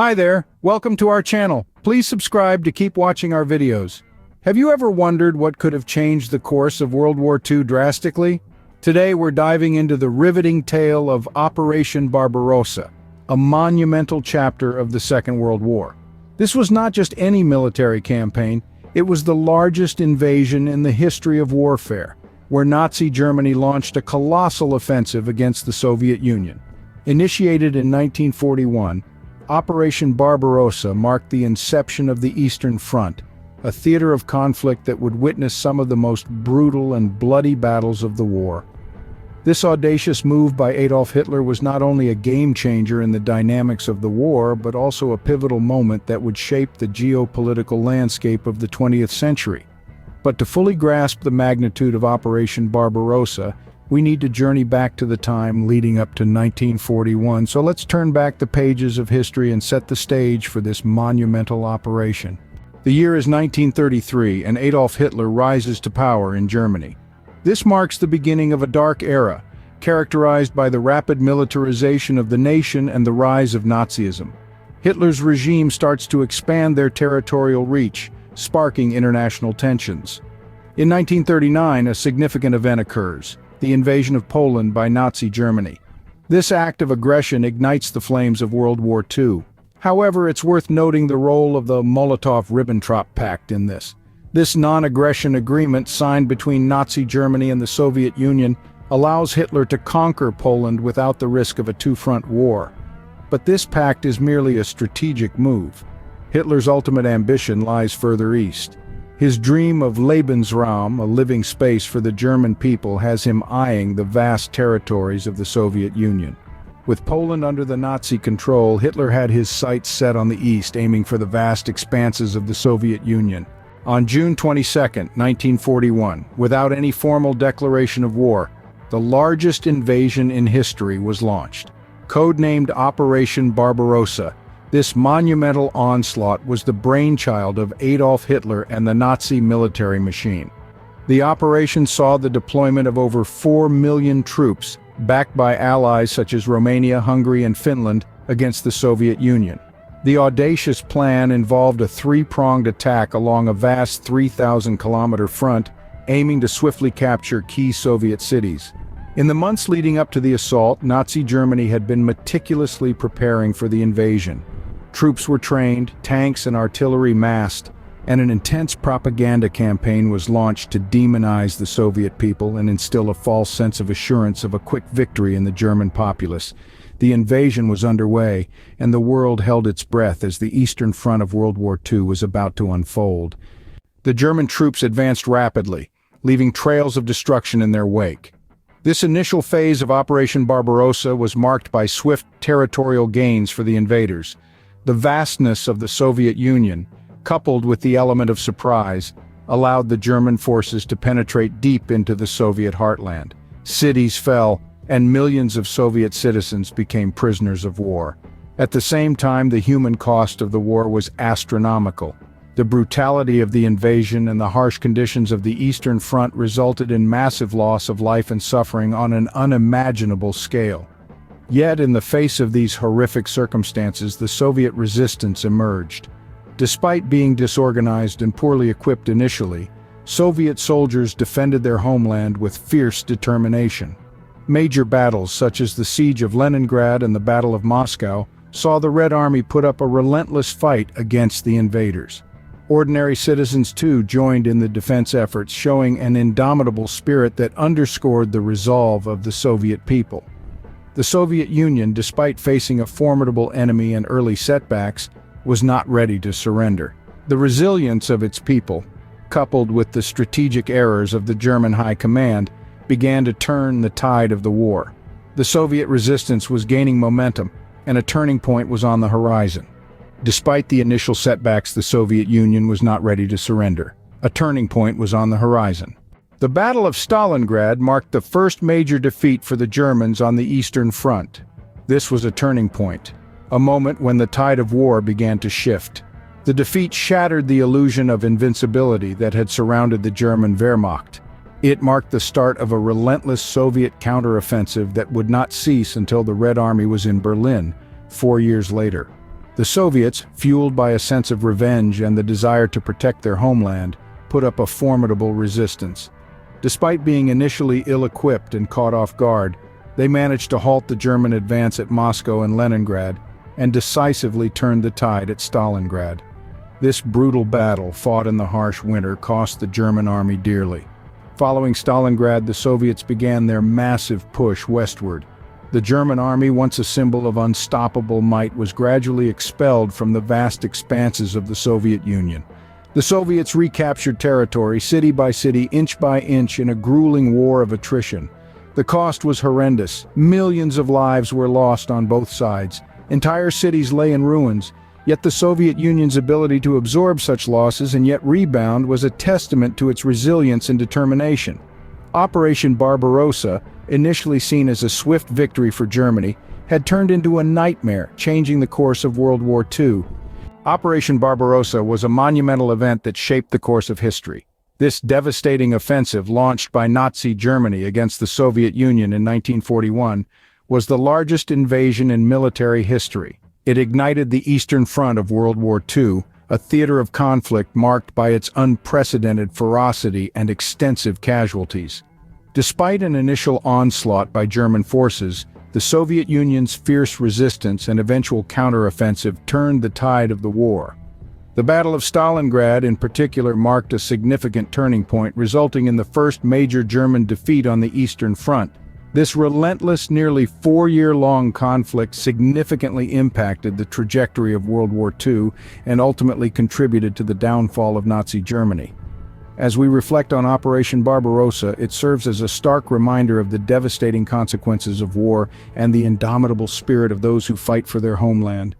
Hi there, welcome to our channel. Please subscribe to keep watching our videos. Have you ever wondered what could have changed the course of World War II drastically? Today we're diving into the riveting tale of Operation Barbarossa, a monumental chapter of the Second World War. This was not just any military campaign, it was the largest invasion in the history of warfare, where Nazi Germany launched a colossal offensive against the Soviet Union. Initiated in 1941, Operation Barbarossa marked the inception of the Eastern Front, a theater of conflict that would witness some of the most brutal and bloody battles of the war. This audacious move by Adolf Hitler was not only a game-changer in the dynamics of the war, but also a pivotal moment that would shape the geopolitical landscape of the 20th century. But to fully grasp the magnitude of Operation Barbarossa, we need to journey back to the time leading up to 1941, so let's turn back the pages of history and set the stage for this monumental operation. The year is 1933, and Adolf Hitler rises to power in Germany. This marks the beginning of a dark era, characterized by the rapid militarization of the nation and the rise of Nazism. Hitler's regime starts to expand their territorial reach, sparking international tensions. In 1939, a significant event occurs: the invasion of Poland by Nazi Germany. This act of aggression ignites the flames of World War II. However, it's worth noting the role of the Molotov-Ribbentrop Pact in this. This non-aggression agreement signed between Nazi Germany and the Soviet Union allows Hitler to conquer Poland without the risk of a two-front war. But this pact is merely a strategic move. Hitler's ultimate ambition lies further east. His dream of Lebensraum, a living space for the German people, has him eyeing the vast territories of the Soviet Union. With Poland under the Nazi control, Hitler had his sights set on the east, aiming for the vast expanses of the Soviet Union. On June 22, 1941, without any formal declaration of war, the largest invasion in history was launched. Codenamed Operation Barbarossa, this monumental onslaught was the brainchild of Adolf Hitler and the Nazi military machine. The operation saw the deployment of over 4 million troops, backed by allies such as Romania, Hungary, and Finland, against the Soviet Union. The audacious plan involved a three-pronged attack along a vast 3,000-kilometer front, aiming to swiftly capture key Soviet cities. In the months leading up to the assault, Nazi Germany had been meticulously preparing for the invasion. Troops were trained, tanks and artillery massed, and an intense propaganda campaign was launched to demonize the Soviet people and instill a false sense of assurance of a quick victory in the German populace. The invasion was underway, and the world held its breath as the Eastern Front of World War II was about to unfold. The German troops advanced rapidly, leaving trails of destruction in their wake. This initial phase of Operation Barbarossa was marked by swift territorial gains for the invaders. The vastness of the Soviet Union, coupled with the element of surprise, allowed the German forces to penetrate deep into the Soviet heartland. Cities fell, and millions of Soviet citizens became prisoners of war. At the same time, the human cost of the war was astronomical. The brutality of the invasion and the harsh conditions of the Eastern Front resulted in massive loss of life and suffering on an unimaginable scale. Yet, in the face of these horrific circumstances, the Soviet resistance emerged. Despite being disorganized and poorly equipped initially, Soviet soldiers defended their homeland with fierce determination. Major battles such as the Siege of Leningrad and the Battle of Moscow saw the Red Army put up a relentless fight against the invaders. Ordinary citizens too joined in the defense efforts, showing an indomitable spirit that underscored the resolve of the Soviet people. The Soviet Union, despite facing a formidable enemy and early setbacks, was not ready to surrender. The resilience of its people, coupled with the strategic errors of the German High Command, began to turn the tide of the war. The Soviet resistance was gaining momentum, and a turning point was on the horizon. Despite the initial setbacks, the Soviet Union was not ready to surrender. A turning point was on the horizon. The Battle of Stalingrad marked the first major defeat for the Germans on the Eastern Front. This was a turning point, a moment when the tide of war began to shift. The defeat shattered the illusion of invincibility that had surrounded the German Wehrmacht. It marked the start of a relentless Soviet counteroffensive that would not cease until the Red Army was in Berlin 4 years later. The Soviets, fueled by a sense of revenge and the desire to protect their homeland, put up a formidable resistance. Despite being initially ill-equipped and caught off guard, they managed to halt the German advance at Moscow and Leningrad, and decisively turned the tide at Stalingrad. This brutal battle, fought in the harsh winter, cost the German army dearly. Following Stalingrad, the Soviets began their massive push westward. The German army, once a symbol of unstoppable might, was gradually expelled from the vast expanses of the Soviet Union. The Soviets recaptured territory, city by city, inch by inch, in a grueling war of attrition. The cost was horrendous. Millions of lives were lost on both sides. Entire cities lay in ruins. Yet the Soviet Union's ability to absorb such losses and yet rebound was a testament to its resilience and determination. Operation Barbarossa, initially seen as a swift victory for Germany, had turned into a nightmare, changing the course of World War II. Operation Barbarossa was a monumental event that shaped the course of history. This devastating offensive, launched by Nazi Germany against the Soviet Union in 1941, was the largest invasion in military history. It ignited the Eastern Front of World War II, a theater of conflict marked by its unprecedented ferocity and extensive casualties. Despite an initial onslaught by German forces, the Soviet Union's fierce resistance and eventual counteroffensive turned the tide of the war. The Battle of Stalingrad, in particular, marked a significant turning point, resulting in the first major German defeat on the Eastern Front. This relentless, nearly 4-year-long conflict significantly impacted the trajectory of World War II and ultimately contributed to the downfall of Nazi Germany. As we reflect on Operation Barbarossa, it serves as a stark reminder of the devastating consequences of war and the indomitable spirit of those who fight for their homeland.